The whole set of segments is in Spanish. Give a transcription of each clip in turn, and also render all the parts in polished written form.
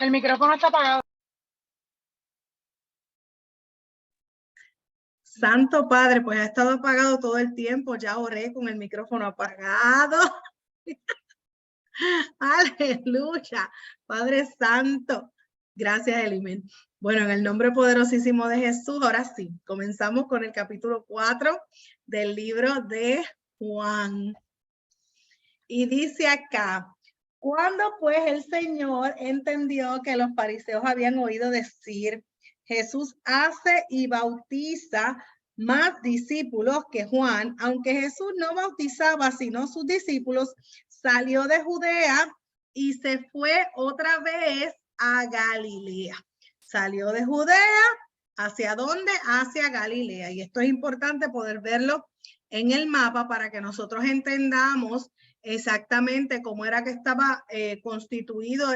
El micrófono está apagado. Santo Padre, pues ha estado apagado todo el tiempo. Ya oré con el micrófono apagado. Aleluya. Padre Santo. Gracias, Elimen. Bueno, en el nombre poderosísimo de Jesús, ahora sí, comenzamos con el capítulo 4 del libro de Juan. Y dice acá, cuando pues el Señor entendió que los fariseos habían oído decir, Jesús hace y bautiza más discípulos que Juan, aunque Jesús no bautizaba sino sus discípulos, salió de Judea y se fue otra vez a Galilea. Salió de Judea, ¿hacia dónde? Hacia Galilea. Y esto es importante poder verlo en el mapa para que nosotros entendamos exactamente cómo era que estaba constituido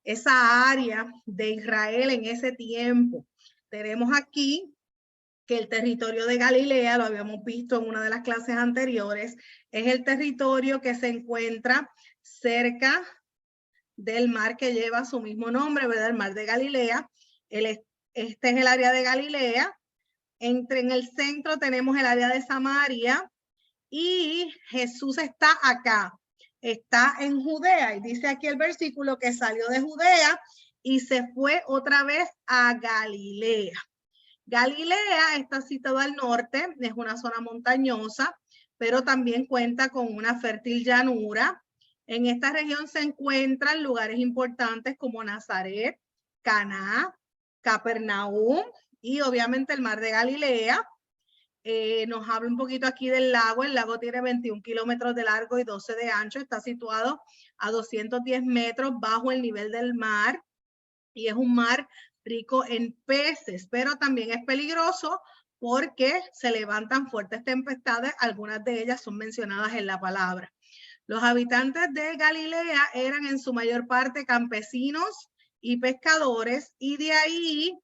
esa área de Israel en ese tiempo. Tenemos aquí que el territorio de Galilea, lo habíamos visto en una de las clases anteriores, es el territorio que se encuentra cerca del mar que lleva su mismo nombre, ¿verdad? El mar de Galilea. Este es el área de Galilea. En el centro tenemos el área de Samaria y Jesús está acá, está en Judea. Y dice aquí el versículo que salió de Judea y se fue otra vez a Galilea. Galilea está situada al norte, es una zona montañosa, pero también cuenta con una fértil llanura. En esta región se encuentran lugares importantes como Nazaret, Caná, Capernaum y obviamente el mar de Galilea. Nos habla un poquito aquí del lago. El lago tiene 21 kilómetros de largo y 12 de ancho. Está situado a 210 metros bajo el nivel del mar y es un mar rico en peces, pero también es peligroso porque se levantan fuertes tempestades. Algunas de ellas son mencionadas en la palabra. Los habitantes de Galilea eran en su mayor parte campesinos y pescadores, y de ahí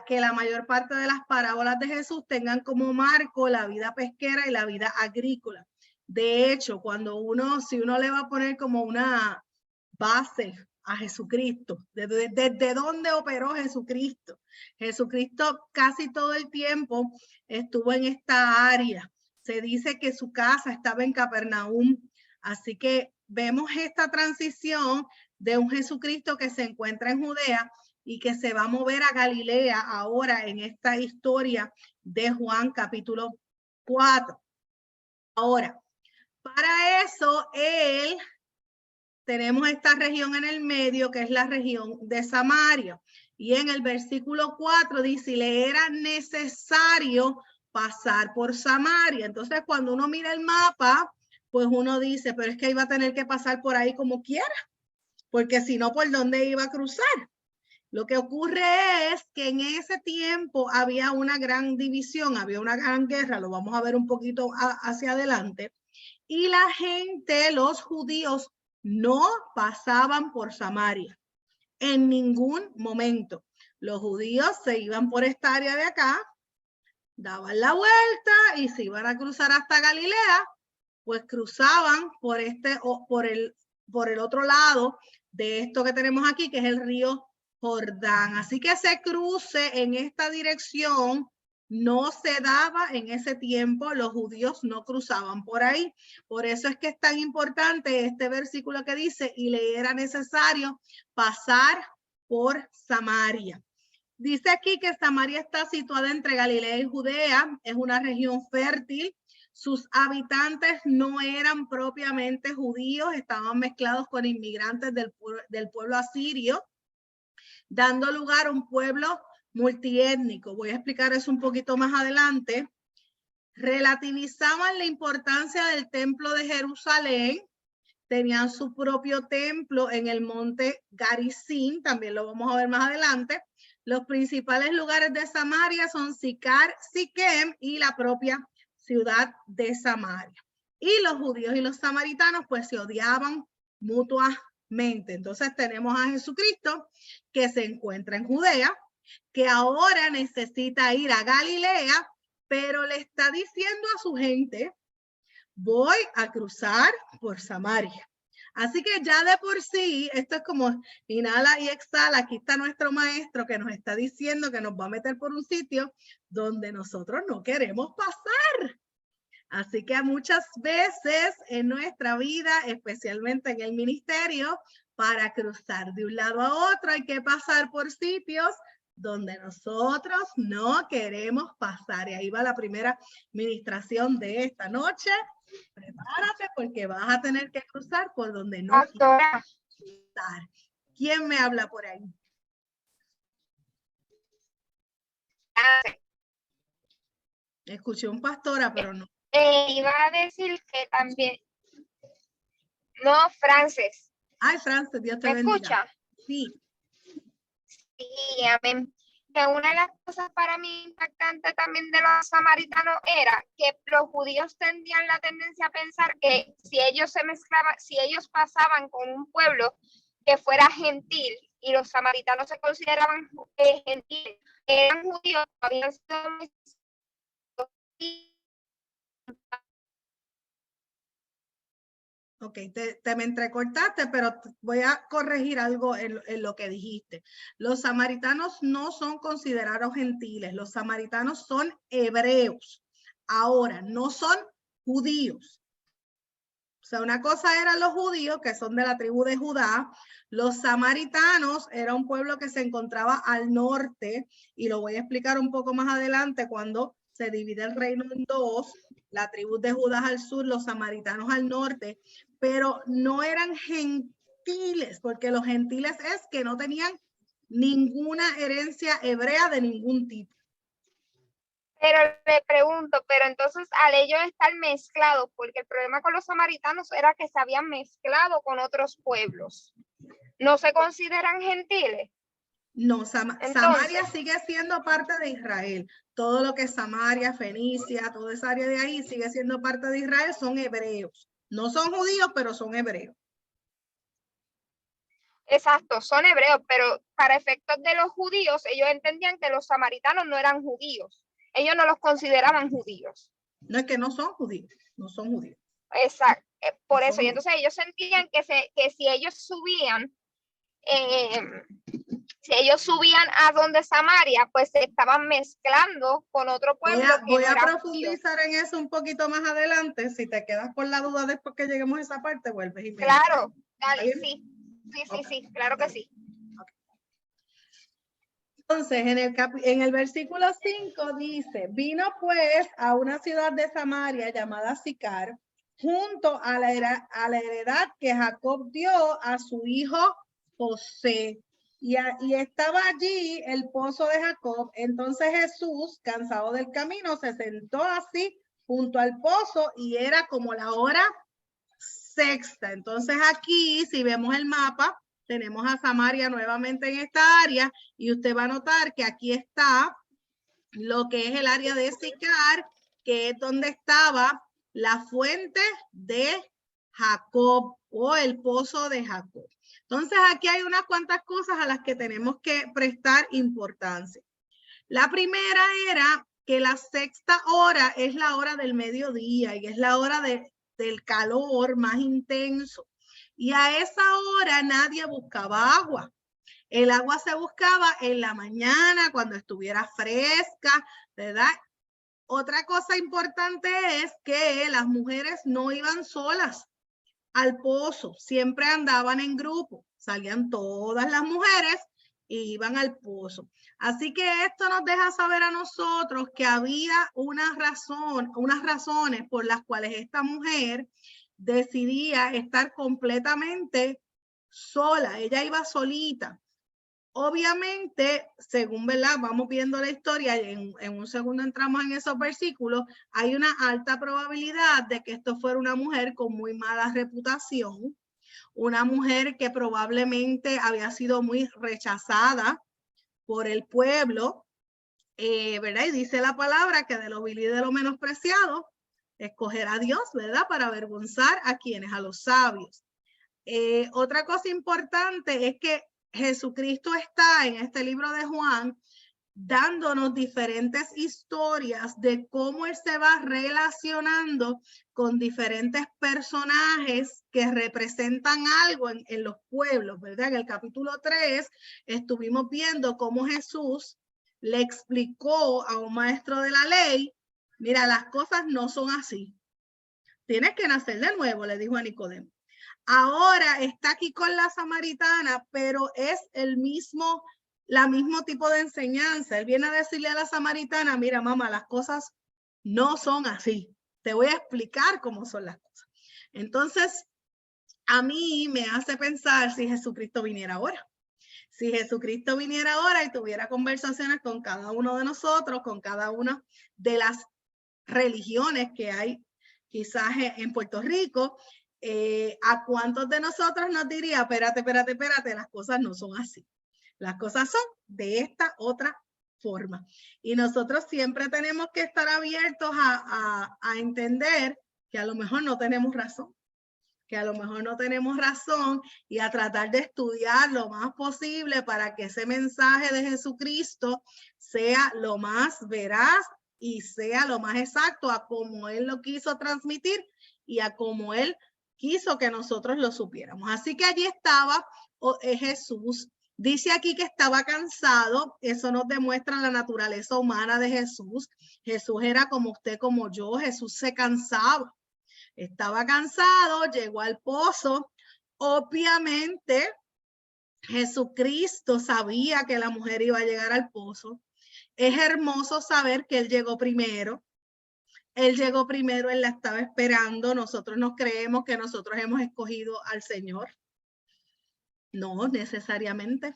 que la mayor parte de las parábolas de Jesús tengan como marco la vida pesquera y la vida agrícola. De hecho, si uno le va a poner como una base a Jesucristo, desde dónde operó Jesucristo. Jesucristo casi todo el tiempo estuvo en esta área. Se dice que su casa estaba en Capernaum. Así que vemos esta transición de un Jesucristo que se encuentra en Judea y que se va a mover a Galilea ahora en esta historia de Juan capítulo 4. Ahora, para eso tenemos esta región en el medio, que es la región de Samaria. Y en el versículo 4 dice, le era necesario pasar por Samaria. Entonces, cuando uno mira el mapa, pues uno dice, pero es que iba a tener que pasar por ahí como quiera, porque si no, ¿por dónde iba a cruzar? Lo que ocurre es que en ese tiempo había una gran división, había una gran guerra, lo vamos a ver un poquito hacia adelante, y la gente, los judíos, no pasaban por Samaria en ningún momento. Los judíos se iban por esta área de acá, daban la vuelta y se iban a cruzar hasta Galilea, pues cruzaban por el otro lado de esto que tenemos aquí, que es el río Jordán. Así que ese cruce en esta dirección no se daba en ese tiempo, los judíos no cruzaban por ahí. Por eso es que es tan importante este versículo que dice, y le era necesario pasar por Samaria. Dice aquí que Samaria está situada entre Galilea y Judea, es una región fértil. Sus habitantes no eran propiamente judíos, estaban mezclados con inmigrantes del pueblo asirio, dando lugar a un pueblo multiétnico. Voy a explicar eso un poquito más adelante. Relativizaban la importancia del templo de Jerusalén, tenían su propio templo en el monte Garizim, también lo vamos a ver más adelante. Los principales lugares de Samaria son Sicar, Siquem y la propia ciudad de Samaria. Y los judíos y los samaritanos pues se odiaban mutuamente. Entonces tenemos a Jesucristo que se encuentra en Judea, que ahora necesita ir a Galilea, pero le está diciendo a su gente, voy a cruzar por Samaria. Así que ya de por sí, esto es como inhala y exhala. Aquí está nuestro maestro que nos está diciendo que nos va a meter por un sitio donde nosotros no queremos pasar. Así que muchas veces en nuestra vida, especialmente en el ministerio, para cruzar de un lado a otro hay que pasar por sitios donde nosotros no queremos pasar. Y ahí va la primera ministración de esta noche. Prepárate porque vas a tener que cruzar por donde no quieres cruzar. ¿Quién me habla por ahí? Escuché un pastora, pero no. Iba a decir que también. No, Frances. Ay, Frances, Dios te bendiga. ¿Me escucha? Sí. Sí, amén. Que una de las cosas para mí impactantes también de los samaritanos era que los judíos tenían la tendencia a pensar que si ellos se mezclaban, si ellos pasaban con un pueblo que fuera gentil y los samaritanos se consideraban gentiles, eran judíos, habían sido Ok, te me entrecortaste, pero voy a corregir algo en lo que dijiste. Los samaritanos no son considerados gentiles, los samaritanos son hebreos. Ahora, no son judíos. O sea, una cosa eran los judíos, que son de la tribu de Judá. Los samaritanos era un pueblo que se encontraba al norte, y lo voy a explicar un poco más adelante cuando se divide el reino en dos. La tribu de Judá al sur, los samaritanos al norte, pero no eran gentiles, porque los gentiles es que no tenían ninguna herencia hebrea de ningún tipo. Pero le pregunto, pero entonces al ellos estar mezclados, porque el problema con los samaritanos era que se habían mezclado con otros pueblos, ¿no se consideran gentiles? No, Samaria sigue siendo parte de Israel. Todo lo que es Samaria, Fenicia, toda esa área de ahí sigue siendo parte de Israel, son hebreos. No son judíos, pero son hebreos. Exacto, son hebreos, pero para efectos de los judíos, ellos entendían que los samaritanos no eran judíos. Ellos no los consideraban judíos. No es que no son judíos, no son judíos. Exacto, por eso. Y entonces ellos sentían que si ellos subían, a donde Samaria, pues se estaban mezclando con otro pueblo. Voy a profundizar en eso un poquito más adelante. Si te quedas con la duda después que lleguemos a esa parte, vuelves y me dices. Claro, dale, sí. Sí, claro que sí. Entonces, en el versículo 5 dice, vino pues a una ciudad de Samaria llamada Sicar, junto a la heredad que Jacob dio a su hijo José. Y estaba allí el pozo de Jacob. Entonces Jesús, cansado del camino, se sentó así junto al pozo y era como la hora sexta. Entonces aquí, si vemos el mapa, tenemos a Samaria nuevamente en esta área y usted va a notar que aquí está lo que es el área de Sicar, que es donde estaba la fuente de Jacob o el pozo de Jacob. Entonces aquí hay unas cuantas cosas a las que tenemos que prestar importancia. La primera era que la sexta hora es la hora del mediodía y es la hora del calor más intenso. Y a esa hora nadie buscaba agua. El agua se buscaba en la mañana cuando estuviera fresca, ¿verdad? Otra cosa importante es que las mujeres no iban solas al pozo, siempre andaban en grupo, salían todas las mujeres e iban al pozo. Así que esto nos deja saber a nosotros que había unas razones por las cuales esta mujer decidía estar completamente sola. Ella iba solita. Obviamente, según vamos viendo la historia y en un segundo entramos en esos versículos, hay una alta probabilidad de que esto fuera una mujer con muy mala reputación, una mujer que probablemente había sido muy rechazada por el pueblo, ¿verdad? Y dice la palabra que de lo vil y de lo menospreciado, escogerá a Dios, ¿verdad? Para avergonzar a quienes, a los sabios. Otra cosa importante es que Jesucristo está en este libro de Juan dándonos diferentes historias de cómo él se va relacionando con diferentes personajes que representan algo en los pueblos, ¿verdad? En el capítulo 3 estuvimos viendo cómo Jesús le explicó a un maestro de la ley, mira, las cosas no son así. Tienes que nacer de nuevo, le dijo a Nicodemo. Ahora está aquí con la samaritana, pero es la mismo tipo de enseñanza. Él viene a decirle a la samaritana, mira, mamá, las cosas no son así. Te voy a explicar cómo son las cosas. Entonces, a mí me hace pensar si Jesucristo viniera ahora. Si Jesucristo viniera ahora y tuviera conversaciones con cada uno de nosotros, con cada una de las religiones que hay quizás en Puerto Rico, ¿a cuántos de nosotros nos diría, espérate, las cosas no son así? Las cosas son de esta otra forma. Y nosotros siempre tenemos que estar abiertos a entender que a lo mejor no tenemos razón. Y a tratar de estudiar lo más posible para que ese mensaje de Jesucristo sea lo más veraz y sea lo más exacto a como él lo quiso transmitir y a como él quiso que nosotros lo supiéramos. Así que allí estaba Jesús. Dice aquí que estaba cansado. Eso nos demuestra la naturaleza humana de Jesús. Jesús era como usted, como yo. Jesús se cansaba. Estaba cansado, llegó al pozo. Obviamente, Jesucristo sabía que la mujer iba a llegar al pozo. Es hermoso saber que él llegó primero. Él la estaba esperando. Nosotros no creemos que nosotros hemos escogido al Señor. No, necesariamente.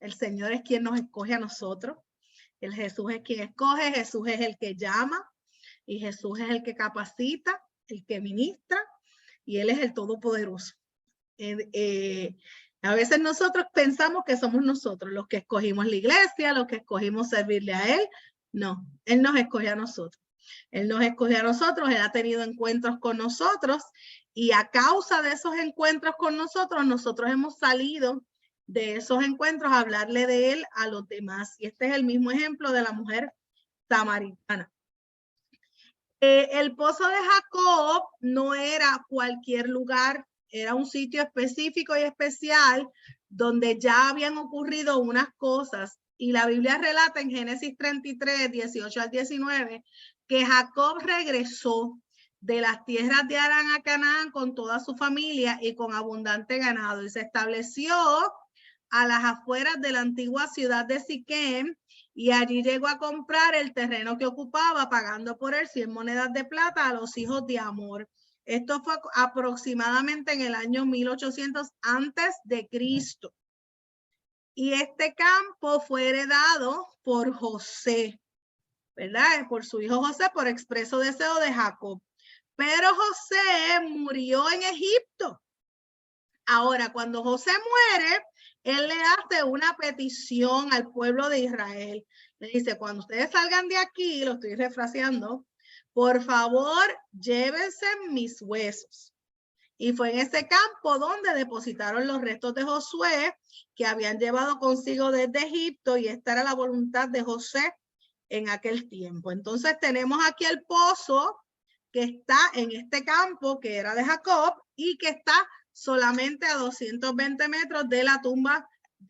El Señor es quien nos escoge a nosotros. El Jesús es quien escoge. Jesús es el que llama. Y Jesús es el que capacita, el que ministra. Y Él es el Todopoderoso. A veces nosotros pensamos que somos nosotros los que escogimos la iglesia, los que escogimos servirle a Él. No, Él nos escoge a nosotros. Él nos escoge a nosotros, Él ha tenido encuentros con nosotros y a causa de esos encuentros con nosotros, nosotros hemos salido de esos encuentros a hablarle de Él a los demás. Y este es el mismo ejemplo de la mujer samaritana. El pozo de Jacob no era cualquier lugar, era un sitio específico y especial donde ya habían ocurrido unas cosas. Y la Biblia relata en Génesis 33, 18 al 19, que Jacob regresó de las tierras de Harán a Canaán con toda su familia y con abundante ganado. Y se estableció a las afueras de la antigua ciudad de Siquem, y allí llegó a comprar el terreno que ocupaba, pagando por él 100 monedas de plata a los hijos de Amor. Esto fue aproximadamente en el año 1800 antes de Cristo. Y este campo fue heredado por José, ¿verdad? Por su hijo José, por expreso deseo de Jacob. Pero José murió en Egipto. Ahora, cuando José muere, él le hace una petición al pueblo de Israel. Le dice, cuando ustedes salgan de aquí, lo estoy refraseando, por favor, llévense mis huesos. Y fue en ese campo donde depositaron los restos de Josué que habían llevado consigo desde Egipto, y esta era la voluntad de José en aquel tiempo. Entonces tenemos aquí el pozo que está en este campo que era de Jacob y que está solamente a 220 metros de la tumba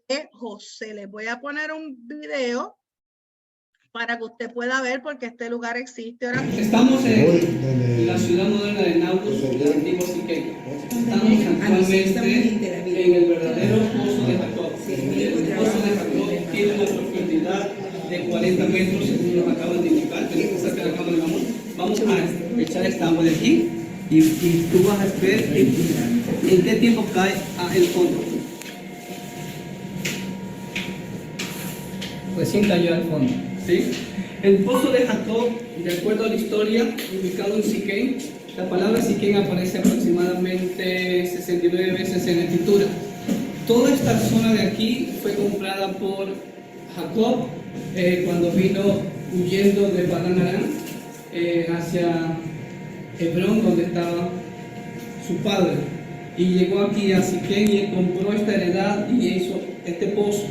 de José. Les voy a poner un video para que usted pueda ver, porque este lugar existe ahora mismo. Estamos en la ciudad moderna de Nablus, el antiguo Siquem. Estamos actualmente en el verdadero pozo de Jacob. El pozo de Jacob tiene una profundidad de 40 metros, según nos acaban de indicar, que está cerca de la cámara de amor. Vamos a echar esta agua de aquí y tú vas a ver en qué tiempo cae el fondo. Recién cayó al fondo. ¿Sí? El pozo de Jacob, de acuerdo a la historia, ubicado en Siquem, la palabra Siquem aparece aproximadamente 69 veces en la escritura. Toda esta zona de aquí fue comprada por Jacob cuando vino huyendo de Padán Aram hacia Hebrón, donde estaba su padre, y llegó aquí a Siquem y él compró esta heredad y hizo este pozo.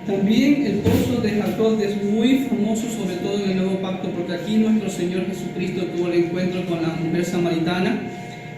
También el pozo de Jacob es muy famoso, sobre todo en el Nuevo Pacto, porque aquí nuestro Señor Jesucristo tuvo el encuentro con la mujer samaritana,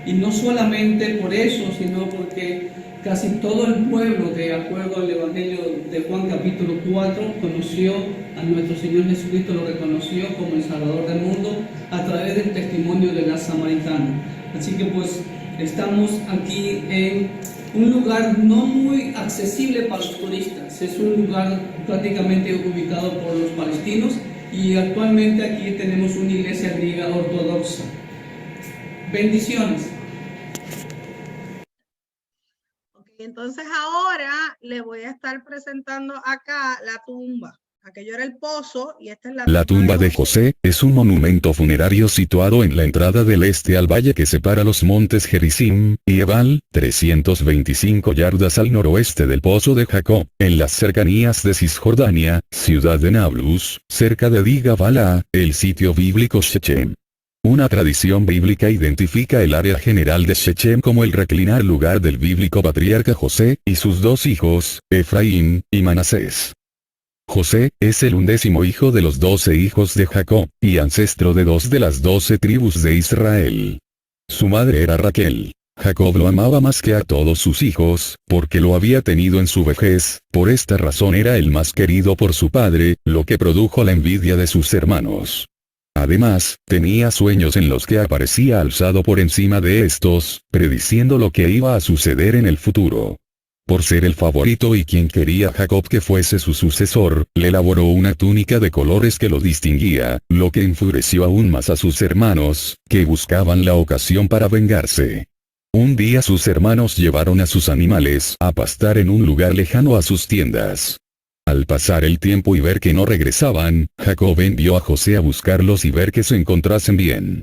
y no solamente por eso, sino porque casi todo el pueblo, de acuerdo al Evangelio de Juan capítulo 4, conoció a nuestro Señor Jesucristo, lo reconoció como el Salvador del mundo a través del testimonio de la samaritana. Así que pues estamos aquí en un lugar no muy accesible para los turistas, es un lugar prácticamente ubicado por los palestinos, y actualmente aquí tenemos una iglesia griega ortodoxa. Bendiciones. Okay, entonces ahora le voy a estar presentando acá la tumba. Aquello era el pozo y esta es La tumba de José es un monumento funerario situado en la entrada del este al valle que separa los montes Gerizim y Ebal, 325 yardas al noroeste del pozo de Jacob, en las cercanías de Cisjordania, ciudad de Nablus, cerca de Digabala, el sitio bíblico Shechem. Una tradición bíblica identifica el área general de Shechem como el reclinar lugar del bíblico patriarca José y sus dos hijos, Efraín y Manasés. José es el 11º hijo de los 12 hijos de Jacob, y ancestro de 2 de las 12 tribus de Israel. Su madre era Raquel. Jacob lo amaba más que a todos sus hijos, porque lo había tenido en su vejez, por esta razón era el más querido por su padre, lo que produjo la envidia de sus hermanos. Además, tenía sueños en los que aparecía alzado por encima de estos, prediciendo lo que iba a suceder en el futuro. Por ser el favorito y quien quería Jacob que fuese su sucesor, le elaboró una túnica de colores que lo distinguía, lo que enfureció aún más a sus hermanos, que buscaban la ocasión para vengarse. Un día sus hermanos llevaron a sus animales a pastar en un lugar lejano a sus tiendas. Al pasar el tiempo y ver que no regresaban, Jacob envió a José a buscarlos y ver que se encontrasen bien.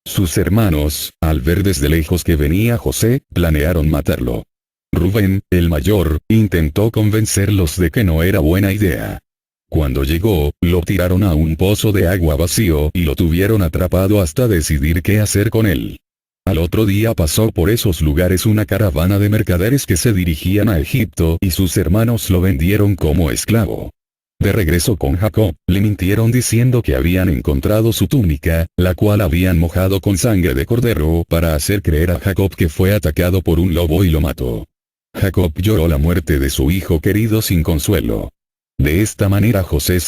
Sus hermanos, al ver desde lejos que venía José, planearon matarlo. Rubén, el mayor, intentó convencerlos de que no era buena idea. Cuando llegó, lo tiraron a un pozo de agua vacío y lo tuvieron atrapado hasta decidir qué hacer con él. Al otro día pasó por esos lugares una caravana de mercaderes que se dirigían a Egipto y sus hermanos lo vendieron como esclavo. De regreso con Jacob, le mintieron diciendo que habían encontrado su túnica, la cual habían mojado con sangre de cordero para hacer creer a Jacob que fue atacado por un lobo y lo mató. Jacob lloró la muerte de su hijo querido sin consuelo. De esta manera José...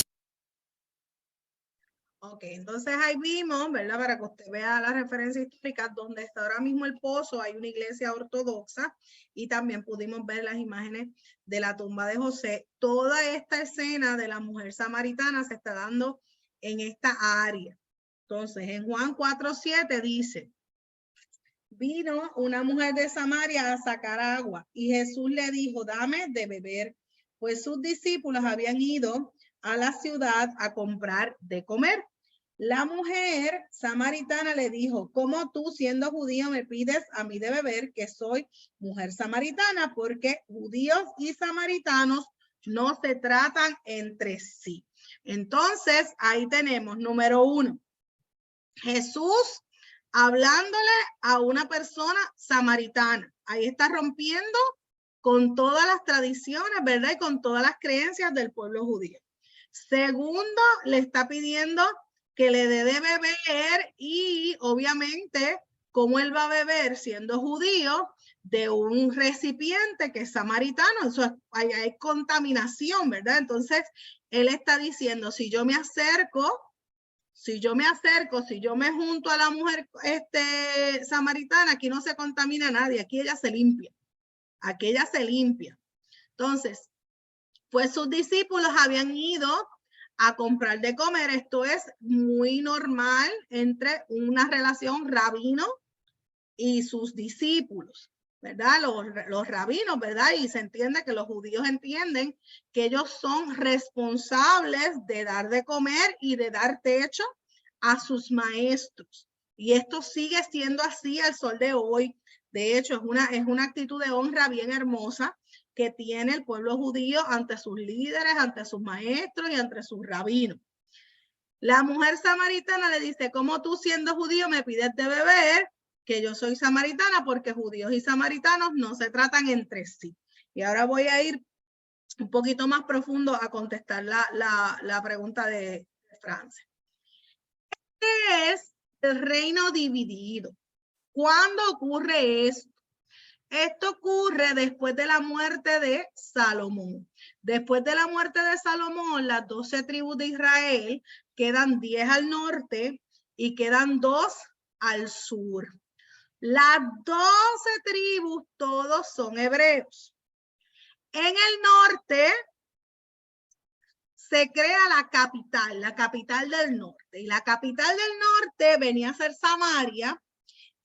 Ok, entonces ahí vimos, ¿verdad? Para que usted vea la referencia histórica, donde está ahora mismo el pozo, hay una iglesia ortodoxa, y también pudimos ver las imágenes de la tumba de José. Toda esta escena de la mujer samaritana se está dando en esta área. Entonces, en Juan 4:7 dice: vino una mujer de Samaria a sacar agua, y Jesús le dijo: dame de beber, pues sus discípulos habían ido a la ciudad a comprar de comer. La mujer samaritana le dijo: ¿cómo tú, siendo judío, me pides a mí de beber, que soy mujer samaritana? Porque judíos y samaritanos no se tratan entre sí. Entonces, ahí tenemos, número 1, Jesús hablándole a una persona samaritana. Ahí está rompiendo con todas las tradiciones, ¿verdad? Y con todas las creencias del pueblo judío. Segundo, le está pidiendo que le dé de beber, y obviamente, ¿cómo él va a beber siendo judío de un recipiente que es samaritano? Eso hay contaminación, ¿verdad? Entonces, él está diciendo: si yo me acerco, si yo me junto a la mujer samaritana, aquí no se contamina a nadie, aquí ella se limpia. Aquí ella se limpia. Entonces, pues sus discípulos habían ido a comprar de comer. Esto es muy normal entre una relación rabino y sus discípulos, ¿verdad? Los rabinos, ¿verdad? Y se entiende que los judíos entienden que ellos son responsables de dar de comer y de dar techo a sus maestros. Y esto sigue siendo así al sol de hoy. De hecho, es una actitud de honra bien hermosa que tiene el pueblo judío ante sus líderes, ante sus maestros y ante sus rabinos. La mujer samaritana le dice: ¿cómo tú, siendo judío, me pides de beber, que yo soy samaritana? Porque judíos y samaritanos no se tratan entre sí. Y ahora voy a ir un poquito más profundo a contestar la pregunta de Frances. ¿Qué es el reino dividido? ¿Cuándo ocurre esto? Esto ocurre después de la muerte de Salomón. Después de la muerte de Salomón, las 12 tribus de Israel quedan 10 al norte y quedan 2 al sur. Las 12 tribus, todos son hebreos. En el norte se crea la capital del norte. Y la capital del norte venía a ser Samaria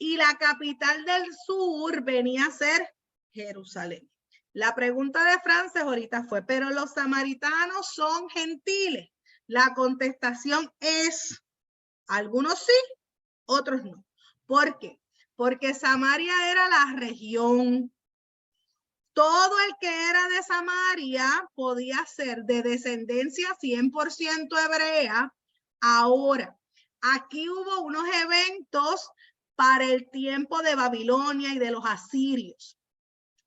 y la capital del sur venía a ser Jerusalén. La pregunta de Frances ahorita fue, ¿pero los samaritanos son gentiles? La contestación es, algunos sí, otros no. ¿Por qué? Porque Samaria era la región. Todo el que era de Samaria podía ser de descendencia 100% hebrea. Ahora, aquí hubo unos eventos para el tiempo de Babilonia y de los asirios.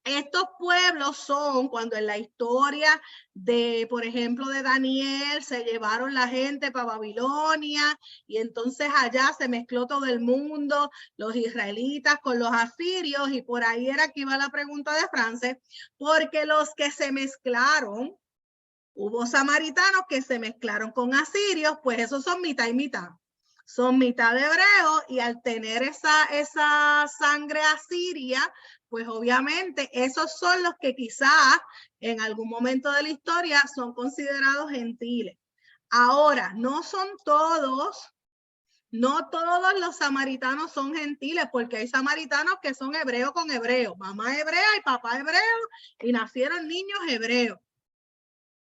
Estos pueblos son cuando en la historia de, por ejemplo, de Daniel, se llevaron la gente para Babilonia y entonces allá se mezcló todo el mundo, los israelitas con los asirios, y por ahí era que iba la pregunta de Frances, porque los que se mezclaron, hubo samaritanos que se mezclaron con asirios, pues esos son mitad y mitad. Son mitad hebreos y al tener esa sangre asiria, pues obviamente esos son los que quizás en algún momento de la historia son considerados gentiles. Ahora, no todos los samaritanos son gentiles, porque hay samaritanos que son hebreos con hebreos, mamá hebrea y papá hebreo, y nacieron niños hebreos.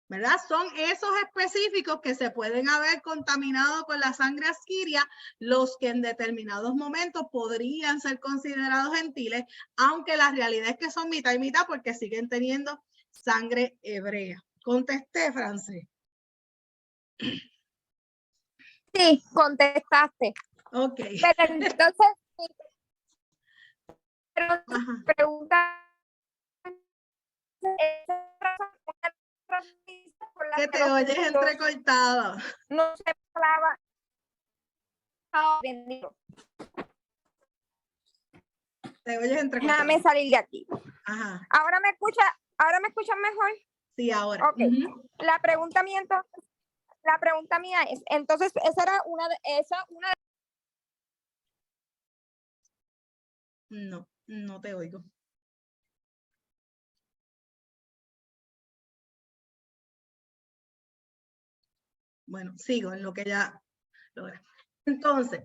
¿Verdad? Son esos específicos que se pueden haber contaminado con la sangre asiria, los que en determinados momentos podrían ser considerados gentiles, aunque la realidad es que son mitad y mitad porque siguen teniendo sangre hebrea. ¿Contesté, Frances? Sí, contestaste. Ok. Pero entonces, Ajá. pregunta. Que te oyes entrecortado. No se hablaba. Te oyes entrecortado. Déjame salir de aquí. Ajá. ¿Ahora me escuchan mejor? Sí, ahora. Ok. La pregunta mía es, entonces, esa era una de. No, no te oigo. Bueno, sigo en lo que ya logra. Entonces,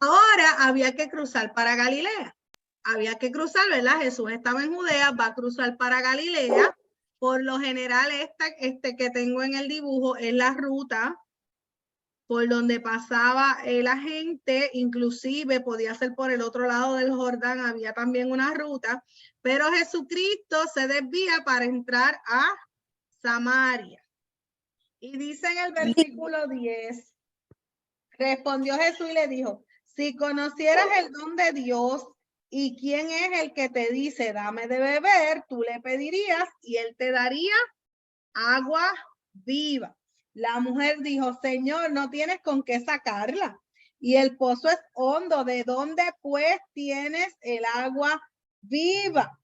ahora había que cruzar para Galilea. Había que cruzar, ¿verdad? Jesús estaba en Judea, va a cruzar para Galilea. Por lo general, este que tengo en el dibujo es la ruta por donde pasaba la gente, inclusive podía ser por el otro lado del Jordán, había también una ruta, pero Jesucristo se desvía para entrar a Samaria. Y dice en el versículo 10, respondió Jesús y le dijo, si conocieras el don de Dios y quién es el que te dice, dame de beber, tú le pedirías y él te daría agua viva. La mujer dijo, Señor, no tienes con qué sacarla y el pozo es hondo. ¿De dónde pues tienes el agua viva?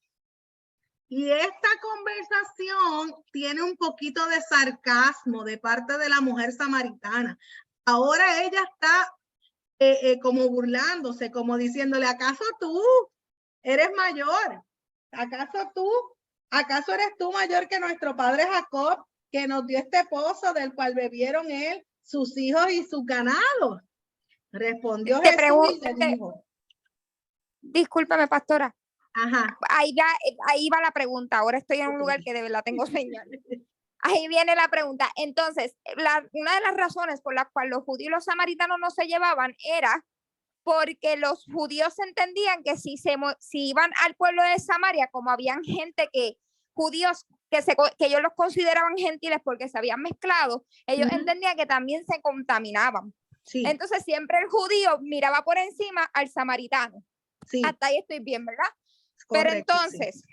Y esta conversación tiene un poquito de sarcasmo de parte de la mujer samaritana. Ahora ella está como burlándose, como diciéndole, ¿acaso tú eres mayor? ¿Acaso eres tú mayor que nuestro padre Jacob, que nos dio este pozo del cual bebieron él, sus hijos y sus ganados? Respondió Jesús y le dijo. Discúlpame, pastora. Ajá. Ahí va la pregunta. Ahora estoy en un lugar que de verdad tengo señal. Ahí viene la pregunta. Entonces, una de las razones por las cuales los judíos y los samaritanos no se llevaban era porque los judíos entendían que si iban al pueblo de Samaria, como habían judíos que ellos los consideraban gentiles porque se habían mezclado, ellos entendían que también se contaminaban. Sí. Entonces siempre el judío miraba por encima al samaritano. Sí. Hasta ahí estoy bien, ¿verdad? Correcto, pero entonces,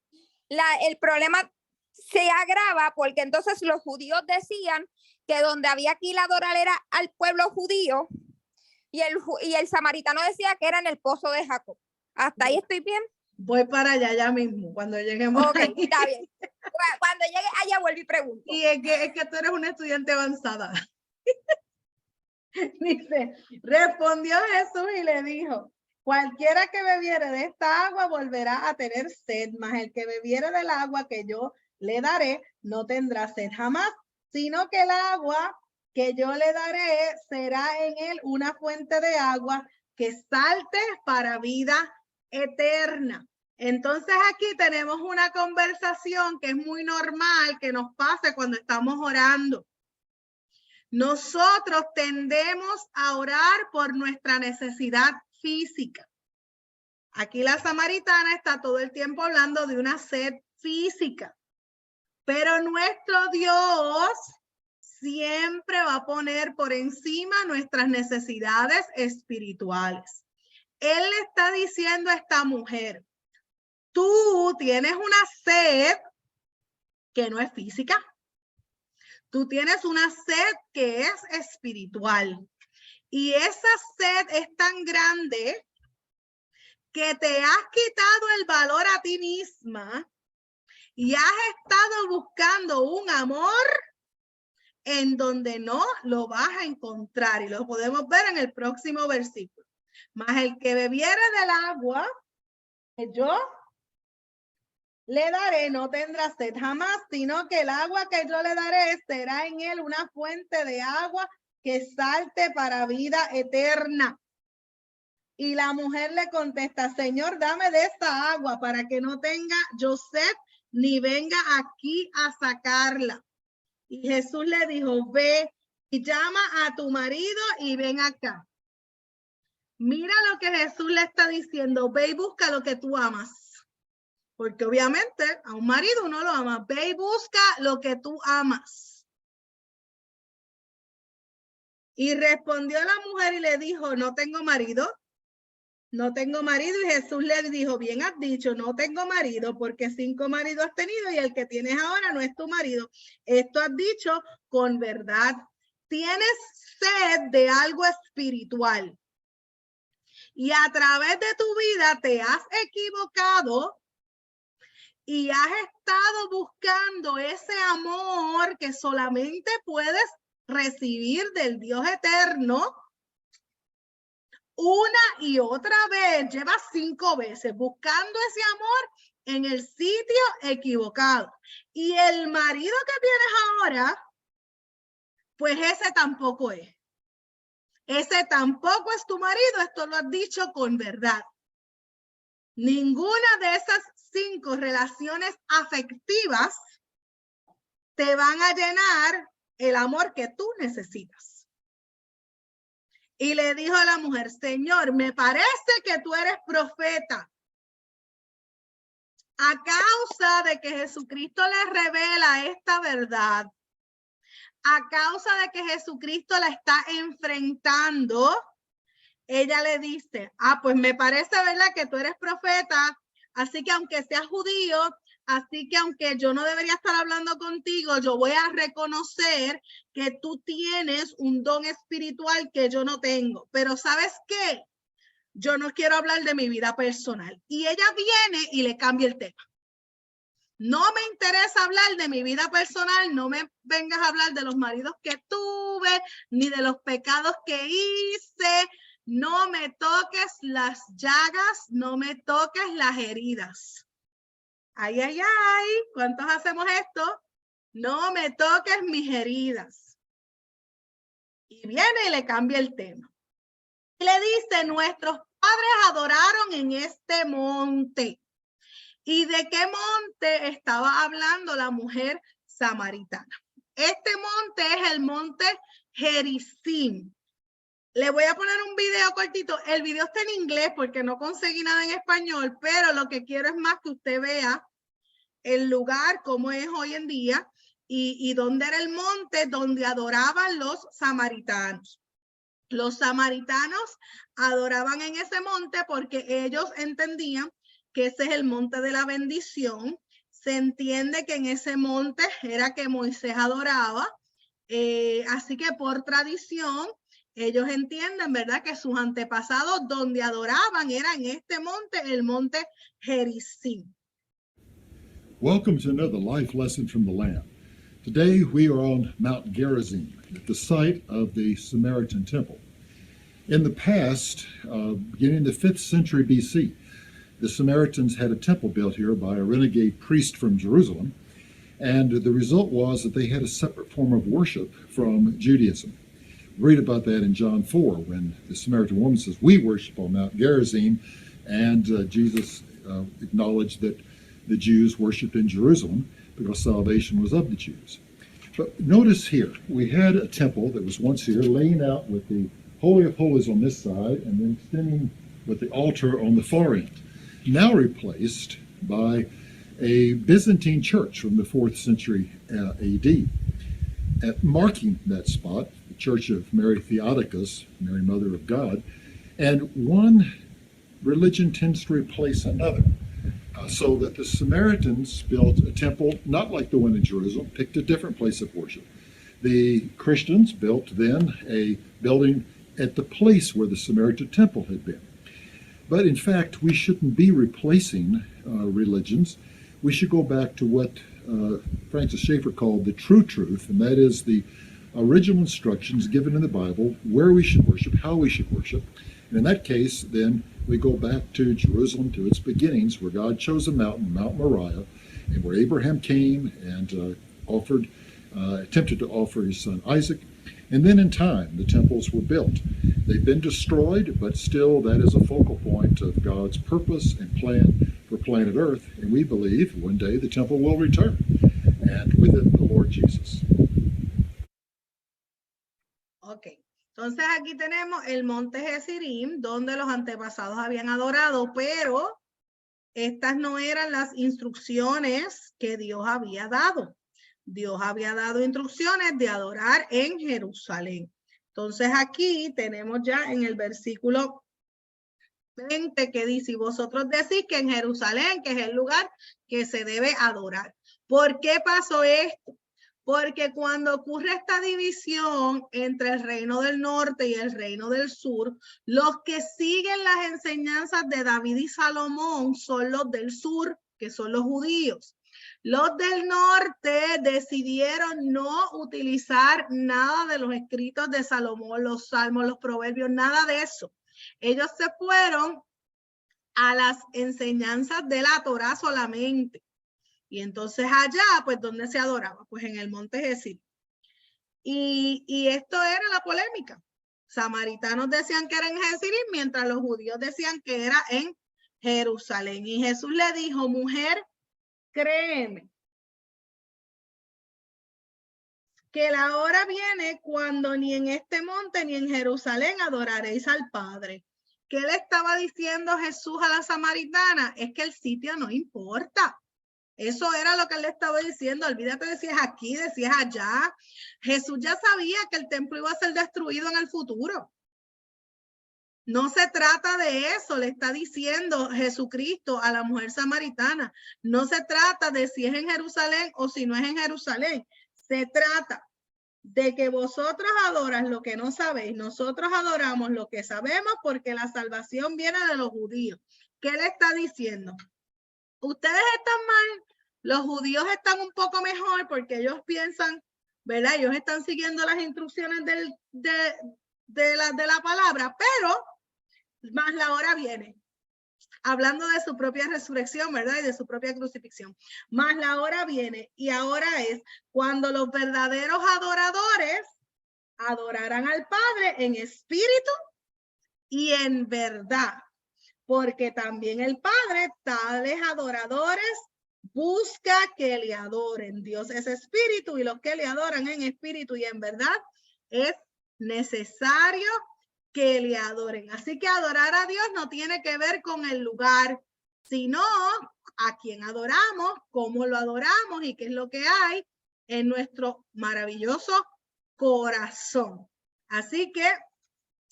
sí. el problema se agrava porque entonces los judíos decían que donde había que ir a adorar era al pueblo judío y el samaritano decía que era en el pozo de Jacob. ¿Hasta ahí estoy bien? Voy para allá ya mismo, cuando lleguemos Ok, ahí. está bien. Cuando llegue allá vuelvo y pregunto. Y es que tú eres una estudiante avanzada. Dice, respondió Jesús y le dijo, cualquiera que bebiere de esta agua volverá a tener sed, mas el que bebiere del agua que yo le daré no tendrá sed jamás, sino que el agua que yo le daré será en él una fuente de agua que salte para vida eterna. Entonces aquí tenemos una conversación que es muy normal que nos pase cuando estamos orando. Nosotros tendemos a orar por nuestra necesidad física. Aquí la samaritana está todo el tiempo hablando de una sed física, pero nuestro Dios siempre va a poner por encima nuestras necesidades espirituales. Él le está diciendo a esta mujer, tú tienes una sed que no es física. Tú tienes una sed que es espiritual. Y esa sed es tan grande que te has quitado el valor a ti misma y has estado buscando un amor en donde no lo vas a encontrar. Y lo podemos ver en el próximo versículo. Mas el que bebiere del agua que yo le daré no tendrá sed jamás, sino que el agua que yo le daré será en él una fuente de agua que salte para vida eterna. Y la mujer le contesta, Señor, dame de esta agua para que no tenga yo sed ni venga aquí a sacarla. Y Jesús le dijo, ve y llama a tu marido y ven acá. Mira lo que Jesús le está diciendo, ve y busca lo que tú amas. Porque obviamente a un marido uno lo ama. Ve y busca lo que tú amas. Y respondió la mujer y le dijo, no tengo marido. No tengo marido. Y Jesús le dijo, bien has dicho, no tengo marido, porque 5 maridos has tenido y el que tienes ahora no es tu marido. Esto has dicho con verdad. Tienes sed de algo espiritual. Y a través de tu vida te has equivocado y has estado buscando ese amor que solamente puedes recibir del Dios eterno. Una y otra vez, llevas 5 veces buscando ese amor en el sitio equivocado. Y el marido que tienes ahora, pues ese tampoco es. Ese tampoco es tu marido, esto lo has dicho con verdad. Ninguna de esas 5 relaciones afectivas te van a llenar el amor que tú necesitas. Y le dijo a la mujer, Señor, me parece que tú eres profeta. A causa de que Jesucristo le revela esta verdad, a causa de que Jesucristo la está enfrentando, ella le dice, pues me parece, ¿verdad?, que tú eres profeta, así que aunque seas judío, así que aunque yo no debería estar hablando contigo, yo voy a reconocer que tú tienes un don espiritual que yo no tengo. Pero ¿sabes qué? Yo no quiero hablar de mi vida personal. Y ella viene y le cambia el tema. No me interesa hablar de mi vida personal, no me vengas a hablar de los maridos que tuve, ni de los pecados que hice. No me toques las llagas, no me toques las heridas. Ay, ay, ay, ¿cuántos hacemos esto? No me toques mis heridas. Y viene y le cambia el tema. Y le dice, nuestros padres adoraron en este monte. ¿Y de qué monte estaba hablando la mujer samaritana? Este monte es el monte Gerizim. Le voy a poner un video cortito. El video está en inglés porque no conseguí nada en español, pero lo que quiero es más que usted vea el lugar, cómo es hoy en día y dónde era el monte donde adoraban los samaritanos. Los samaritanos adoraban en ese monte porque ellos entendían que ese es el monte de la bendición. Se entiende que en ese monte era que Moisés adoraba, así que por tradición ellos entienden, ¿verdad?, que sus antepasados donde adoraban era en este monte, el monte Gerizim. Welcome to another life lesson from the Lamb. Today we are on Mount Gerizim, at the site of the Samaritan temple. In the past, beginning in the 5th century BC, the Samaritans had a temple built here by a renegade priest from Jerusalem, and the result was that they had a separate form of worship from Judaism. Read about that in John 4 when the Samaritan woman says, we worship on Mount Gerizim, and Jesus acknowledged that the Jews worshipped in Jerusalem because salvation was of the Jews. But notice here, we had a temple that was once here laying out with the Holy of Holies on this side and then extending with the altar on the far end, now replaced by a Byzantine church from the 4th century AD. At marking that spot, the Church of Mary Theotokos, Mary Mother of God, and one religion tends to replace another. So that the Samaritans built a temple not like the one in Jerusalem, picked a different place of worship. The Christians built then a building at the place where the Samaritan temple had been. But in fact, we shouldn't be replacing religions. We should go back to what Francis Schaeffer called the true truth, and that is the original instructions given in the Bible, where we should worship, how we should worship. And in that case, then, we go back to Jerusalem, to its beginnings, where God chose a mountain, Mount Moriah, and where Abraham came and attempted to offer his son Isaac. And then in time, the temples were built. They've been destroyed, but still that is a focal point of God's purpose and plan for planet Earth. And we believe one day the temple will return, and with it, the Lord Jesus. Okay. Entonces aquí tenemos el monte Gerizim, donde los antepasados habían adorado, pero estas no eran las instrucciones que Dios había dado. Dios había dado instrucciones de adorar en Jerusalén. Entonces aquí tenemos ya en el versículo 20 que dice, y vosotros decís que en Jerusalén, que es el lugar que se debe adorar. ¿Por qué pasó esto? Porque cuando ocurre esta división entre el reino del norte y el reino del sur, los que siguen las enseñanzas de David y Salomón son los del sur, que son los judíos. Los del norte decidieron no utilizar nada de los escritos de Salomón, los salmos, los proverbios, nada de eso. Ellos se fueron a las enseñanzas de la Torá solamente. Y entonces allá, pues, ¿dónde se adoraba? Pues en el monte Gerizim. Y esto era la polémica. Samaritanos decían que era en Gerizim, mientras los judíos decían que era en Jerusalén. Y Jesús le dijo, mujer, créeme, que la hora viene cuando ni en este monte ni en Jerusalén adoraréis al Padre. ¿Qué le estaba diciendo Jesús a la samaritana? Es que el sitio no importa. Eso era lo que él le estaba diciendo. Olvídate de si es aquí, de si es allá. Jesús ya sabía que el templo iba a ser destruido en el futuro. No se trata de eso, le está diciendo Jesucristo a la mujer samaritana. No se trata de si es en Jerusalén o si no es en Jerusalén. Se trata de que vosotros adoras lo que no sabéis. Nosotros adoramos lo que sabemos porque la salvación viene de los judíos. ¿Qué le está diciendo? Ustedes están mal, los judíos están un poco mejor porque ellos piensan, ¿verdad? Ellos están siguiendo las instrucciones de la palabra, pero más la hora viene. Hablando de su propia resurrección, ¿verdad? Y de su propia crucifixión. Más la hora viene y ahora es cuando los verdaderos adoradores adorarán al Padre en espíritu y en verdad. Porque también el Padre, tales adoradores, busca que le adoren. Dios es espíritu y los que le adoran en espíritu y en verdad es necesario que le adoren. Así que adorar a Dios no tiene que ver con el lugar, sino a quien adoramos, cómo lo adoramos y qué es lo que hay en nuestro maravilloso corazón. Así que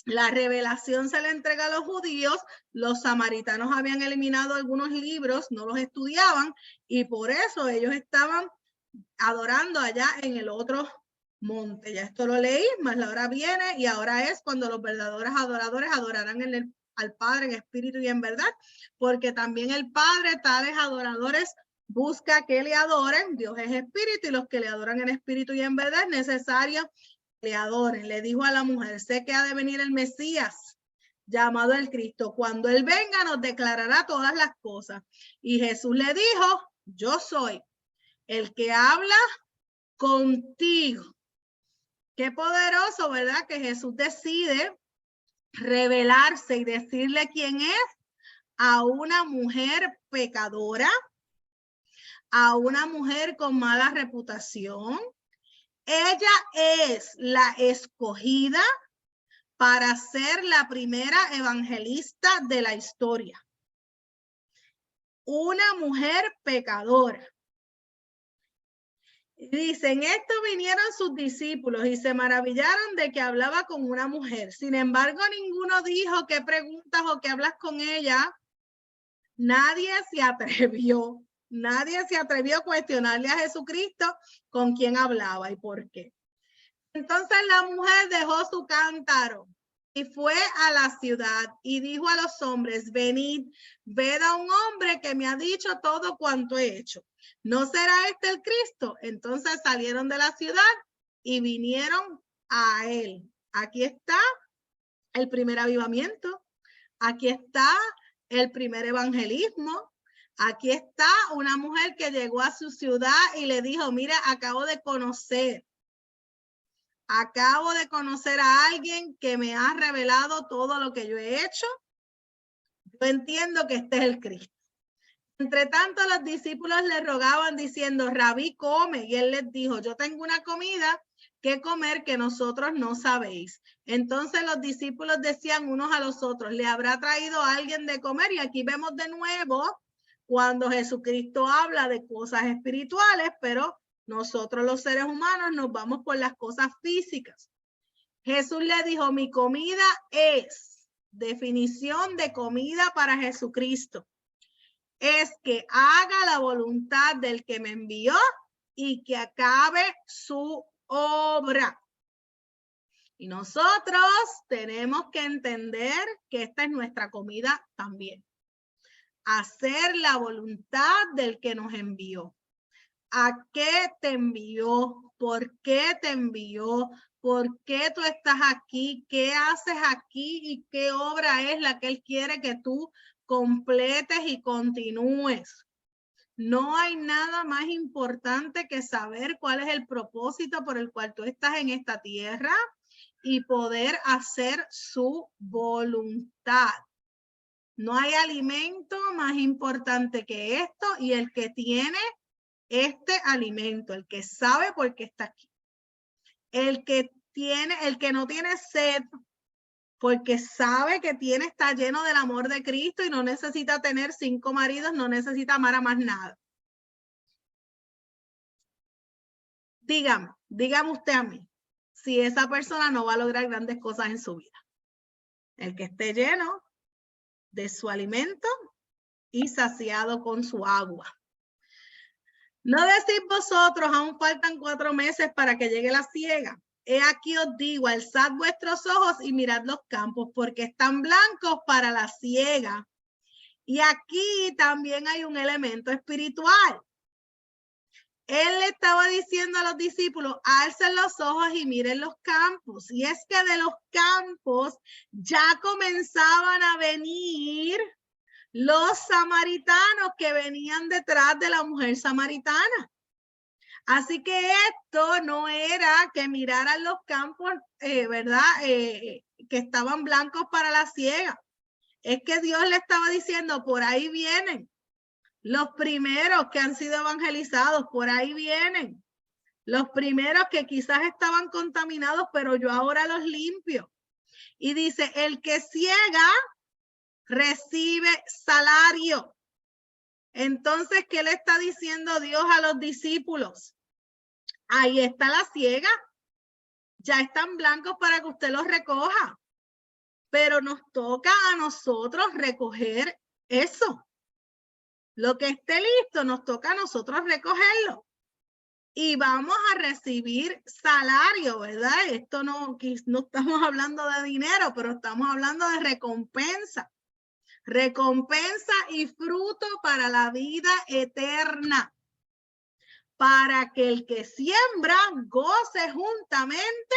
La revelación se le entrega a los judíos, los samaritanos habían eliminado algunos libros, no los estudiaban y por eso ellos estaban adorando allá en el otro monte. Ya esto lo leí, más la hora viene y ahora es cuando los verdaderos adoradores adorarán al Padre en espíritu y en verdad, porque también el Padre, tales adoradores, busca que le adoren. Dios es espíritu y los que le adoran en espíritu y en verdad es necesario que le adoren. Le dijo a la mujer, sé que ha de venir el Mesías, llamado el Cristo. Cuando él venga nos declarará todas las cosas. Y Jesús le dijo, yo soy el que habla contigo. Qué poderoso, ¿verdad? Que Jesús decide revelarse y decirle quién es a una mujer pecadora, a una mujer con mala reputación. Ella es la escogida para ser la primera evangelista de la historia. Una mujer pecadora. Dice, en esto vinieron sus discípulos y se maravillaron de que hablaba con una mujer. Sin embargo, ninguno dijo, ¿qué preguntas o qué hablas con ella? Nadie se atrevió. Nadie se atrevió a cuestionarle a Jesucristo con quién hablaba y por qué. Entonces la mujer dejó su cántaro y fue a la ciudad y dijo a los hombres, venid, ved a un hombre que me ha dicho todo cuanto he hecho. ¿No será este el Cristo? Entonces salieron de la ciudad y vinieron a él. Aquí está el primer avivamiento. Aquí está el primer evangelismo. Aquí está una mujer que llegó a su ciudad y le dijo, mira, acabo de conocer a alguien que me ha revelado todo lo que yo he hecho. Yo entiendo que este es el Cristo. Entre tanto, los discípulos le rogaban diciendo, Rabí, come. Y él les dijo, yo tengo una comida que comer que nosotros no sabéis. Entonces los discípulos decían unos a los otros, ¿le habrá traído a alguien de comer? Y aquí vemos de nuevo cuando Jesucristo habla de cosas espirituales, pero nosotros los seres humanos nos vamos por las cosas físicas. Jesús le dijo, mi comida es, definición de comida para Jesucristo, es que haga la voluntad del que me envió y que acabe su obra. Y nosotros tenemos que entender que esta es nuestra comida también. Hacer la voluntad del que nos envió. ¿A qué te envió? ¿Por qué te envió? ¿Por qué tú estás aquí? ¿Qué haces aquí? ¿Y qué obra es la que Él quiere que tú completes y continúes? No hay nada más importante que saber cuál es el propósito por el cual tú estás en esta tierra y poder hacer su voluntad. No hay alimento más importante que esto y el que tiene este alimento, el que sabe por qué está aquí. El que no tiene sed, porque sabe que está lleno del amor de Cristo y no necesita tener 5 maridos, no necesita amar a más nada. Dígame usted a mí, si esa persona no va a lograr grandes cosas en su vida. El que esté lleno de su alimento y saciado con su agua. ¿No decís vosotros, aún faltan 4 meses para que llegue la siega? He aquí os digo, alzad vuestros ojos y mirad los campos, porque están blancos para la siega. Y aquí también hay un elemento espiritual. Él le estaba diciendo a los discípulos, alcen los ojos y miren los campos. Y es que de los campos ya comenzaban a venir los samaritanos que venían detrás de la mujer samaritana. Así que esto no era que miraran los campos, ¿verdad? Que estaban blancos para la siega. Es que Dios le estaba diciendo, por ahí vienen. Los primeros que han sido evangelizados, por ahí vienen. Los primeros que quizás estaban contaminados, pero yo ahora los limpio. Y dice, el que ciega recibe salario. Entonces, ¿qué le está diciendo Dios a los discípulos? Ahí está la siega. Ya están blancos para que usted los recoja. pero nos toca a nosotros recoger eso. Lo que esté listo, nos toca a nosotros recogerlo. Y vamos a recibir salario, ¿verdad? Esto no estamos hablando de dinero, pero estamos hablando de recompensa. Recompensa y fruto para la vida eterna. Para que el que siembra goce juntamente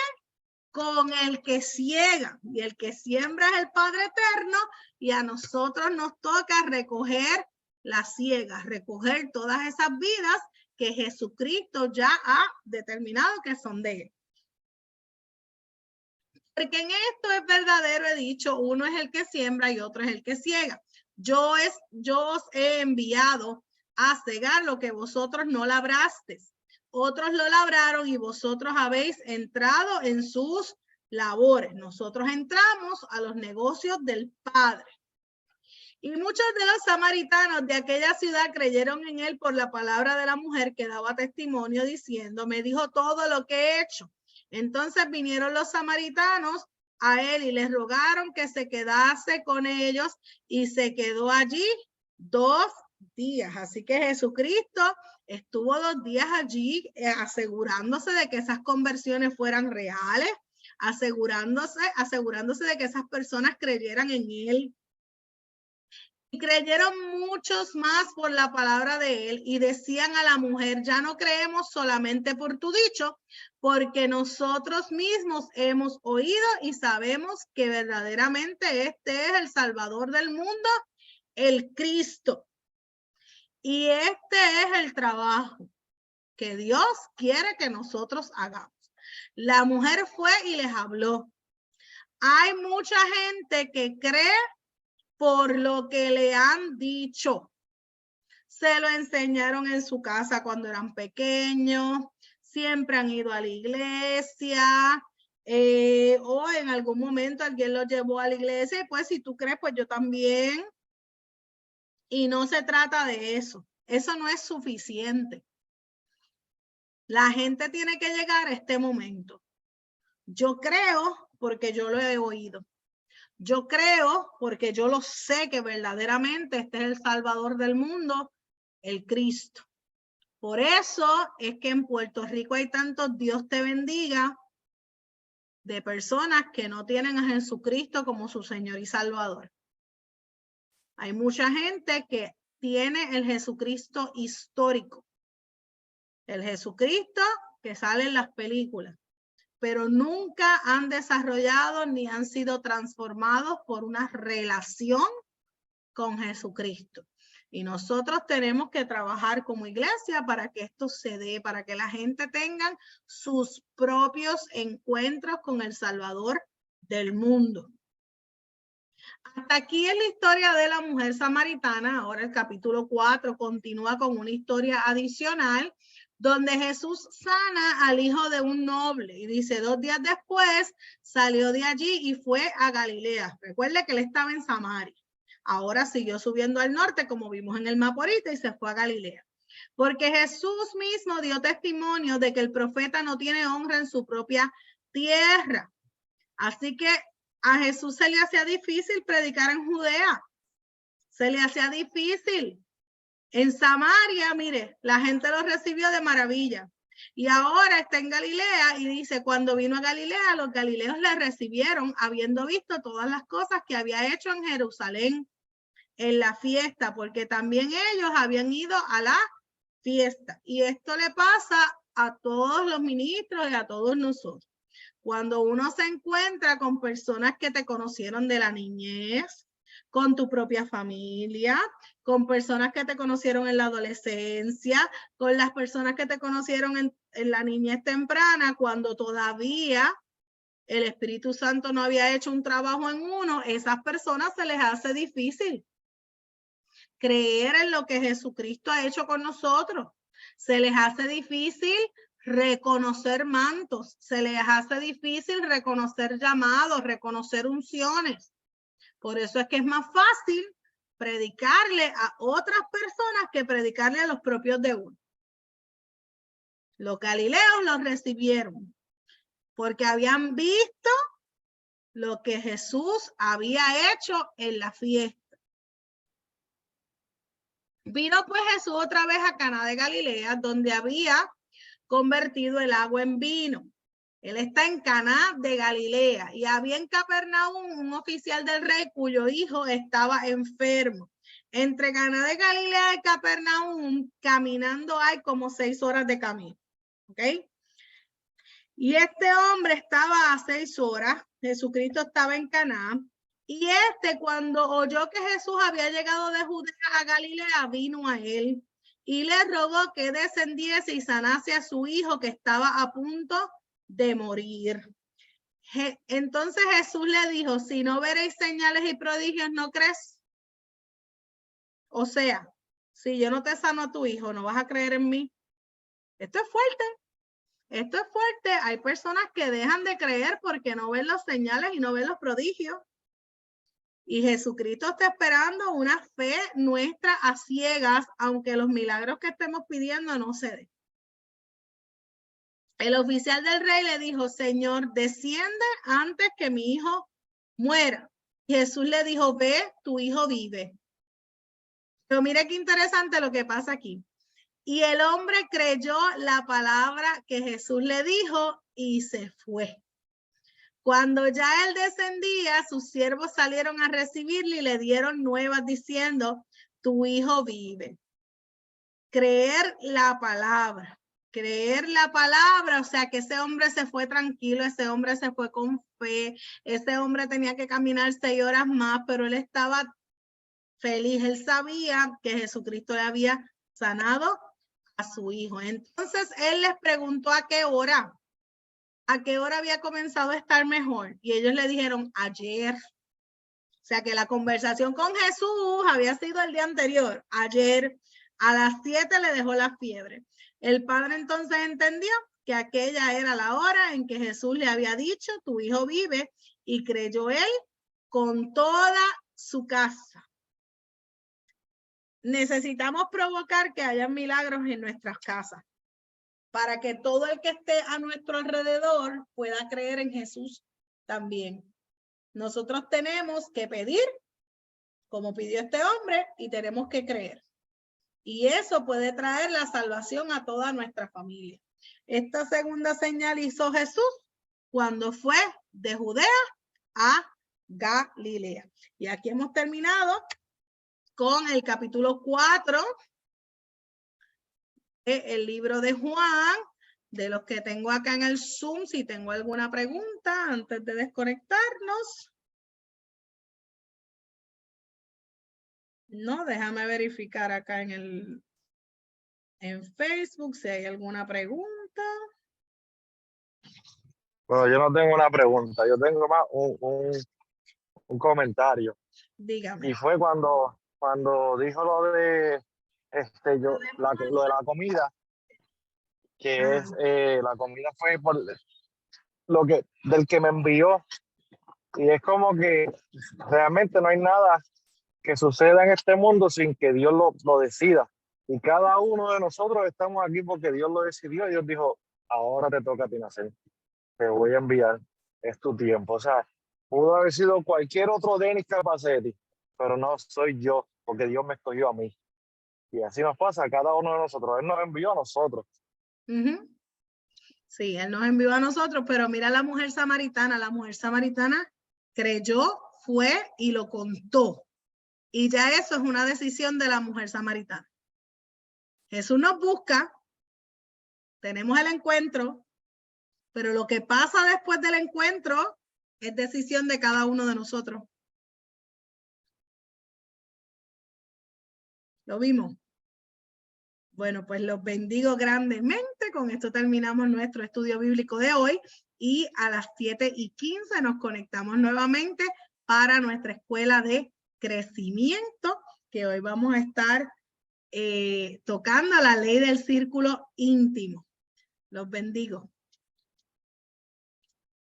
con el que ciega. Y el que siembra es el Padre Eterno, y a nosotros nos toca recoger las ciegas, recoger todas esas vidas que Jesucristo ya ha determinado que son de él. Porque en esto es verdadero, he dicho, uno es el que siembra y otro es el que ciega. Yo os he enviado a cegar lo que vosotros no labrasteis. Otros lo labraron y vosotros habéis entrado en sus labores. Nosotros entramos a los negocios del Padre. Y muchos de los samaritanos de aquella ciudad creyeron en él por la palabra de la mujer que daba testimonio diciendo, me dijo todo lo que he hecho. Entonces vinieron los samaritanos a él y les rogaron que se quedase con ellos, y se quedó allí 2 días. Así que Jesucristo estuvo 2 días allí asegurándose de que esas conversiones fueran reales, asegurándose de que esas personas creyeran en él. Y creyeron muchos más por la palabra de él, y decían a la mujer, ya no creemos solamente por tu dicho, porque nosotros mismos hemos oído y sabemos que verdaderamente este es el Salvador del mundo, el Cristo. Y este es el trabajo que Dios quiere que nosotros hagamos. La mujer fue y les habló. Hay mucha gente que cree por lo que le han dicho. Se lo enseñaron en su casa cuando eran pequeños, siempre han ido a la iglesia, o en algún momento alguien los llevó a la iglesia, y pues si tú crees, pues yo también. Y no se trata de eso. Eso no es suficiente. La gente tiene que llegar a este momento. Yo creo porque yo lo he oído. Yo creo porque yo lo sé que verdaderamente este es el Salvador del mundo, el Cristo. Por eso es que en Puerto Rico hay tantos Dios te bendiga de personas que no tienen a Jesucristo como su Señor y Salvador. Hay mucha gente que tiene el Jesucristo histórico, el Jesucristo que sale en las películas, pero nunca han desarrollado ni han sido transformados por una relación con Jesucristo. Y nosotros tenemos que trabajar como iglesia para que esto se dé, para que la gente tenga sus propios encuentros con el Salvador del mundo. Hasta aquí es la historia de la mujer samaritana. Ahora el capítulo 4 continúa con una historia adicional donde Jesús sana al hijo de un noble, y dice 2 días después salió de allí y fue a Galilea. Recuerde que él estaba en Samaria. Ahora siguió subiendo al norte, como vimos en el mapa ahorita, y se fue a Galilea. Porque Jesús mismo dio testimonio de que el profeta no tiene honra en su propia tierra. Así que a Jesús se le hacía difícil predicar en Judea. Se le hacía difícil. En Samaria, mire, la gente lo recibió de maravilla. Y ahora está en Galilea y dice, cuando vino a Galilea, los galileos le recibieron, habiendo visto todas las cosas que había hecho en Jerusalén en la fiesta, porque también ellos habían ido a la fiesta. Y esto le pasa a todos los ministros y a todos nosotros. Cuando uno se encuentra con personas que te conocieron de la niñez, con tu propia familia, con personas que te conocieron en la adolescencia, con las personas que te conocieron en la niñez temprana, cuando todavía el Espíritu Santo no había hecho un trabajo en uno, esas personas se les hace difícil creer en lo que Jesucristo ha hecho con nosotros. Se les hace difícil reconocer mantos, se les hace difícil reconocer llamados, reconocer unciones. Por eso es que es más fácil predicarle a otras personas que predicarle a los propios de uno. Los galileos los recibieron porque habían visto lo que Jesús había hecho en la fiesta. Vino pues Jesús otra vez a Caná de Galilea, donde había convertido el agua en vino. Él está en Caná de Galilea y había en Capernaum un oficial del rey cuyo hijo estaba enfermo. Entre Caná de Galilea y Capernaum, caminando hay como 6 horas de camino. ¿Ok? Y este hombre estaba a 6 horas. Jesucristo estaba en Caná. Y cuando oyó que Jesús había llegado de Judea a Galilea, vino a él y le rogó que descendiese y sanase a su hijo que estaba a punto de morir. Entonces Jesús le dijo, si no veréis señales y prodigios, ¿no crees? O sea, si yo no te sano a tu hijo, ¿no vas a creer en mí? Esto es fuerte. Esto es fuerte. Hay personas que dejan de creer porque no ven las señales y no ven los prodigios. Y Jesucristo está esperando una fe nuestra a ciegas, aunque los milagros que estemos pidiendo no se den. El oficial del rey le dijo, Señor, desciende antes que mi hijo muera. Y Jesús le dijo, ve, tu hijo vive. Pero mire qué interesante lo que pasa aquí. Y el hombre creyó la palabra que Jesús le dijo y se fue. Cuando ya él descendía, sus siervos salieron a recibirle y le dieron nuevas diciendo, tu hijo vive. Creer la palabra, o sea que ese hombre se fue tranquilo, ese hombre se fue con fe, ese hombre tenía que caminar 6 horas más, pero él estaba feliz, él sabía que Jesucristo le había sanado a su hijo. Entonces él les preguntó a qué hora había comenzado a estar mejor. Y ellos le dijeron, ayer. O sea que la conversación con Jesús había sido el día anterior. Ayer a las 7 le dejó la fiebre. El padre entonces entendió que aquella era la hora en que Jesús le había dicho, tu hijo vive, y creyó él con toda su casa. Necesitamos provocar que haya milagros en nuestras casas, para que todo el que esté a nuestro alrededor pueda creer en Jesús también. Nosotros tenemos que pedir, como pidió este hombre, y tenemos que creer. Y eso puede traer la salvación a toda nuestra familia. Esta segunda señal hizo Jesús cuando fue de Judea a Galilea. Y aquí hemos terminado con el capítulo 4 el libro de Juan. De los que tengo acá en el Zoom, si tengo alguna pregunta antes de desconectarnos. No, déjame verificar acá en Facebook si hay alguna pregunta. Bueno, yo no tengo una pregunta, yo tengo más un comentario. Dígame. Y fue cuando dijo lo de lo de la comida, que es la comida fue por del que me envió, y es como que realmente no hay nada que suceda en este mundo sin que Dios lo decida, y cada uno de nosotros estamos aquí porque Dios lo decidió. Dios dijo, ahora te toca a ti nacer, te voy a enviar, es tu tiempo. O sea, pudo haber sido cualquier otro Denis Capacetti, pero no soy yo, porque Dios me escogió a mí. Y así nos pasa a cada uno de nosotros. Él nos envió a nosotros. Sí, Él nos envió a nosotros, pero mira la mujer samaritana. La mujer samaritana creyó, fue y lo contó. Y ya eso es una decisión de la mujer samaritana. Jesús nos busca, tenemos el encuentro, pero lo que pasa después del encuentro es decisión de cada uno de nosotros. ¿Lo vimos? Bueno, pues los bendigo grandemente. Con esto terminamos nuestro estudio bíblico de hoy y a las 7:15 nos conectamos nuevamente para nuestra escuela de crecimiento, que hoy vamos a estar tocando la ley del círculo íntimo. Los bendigo.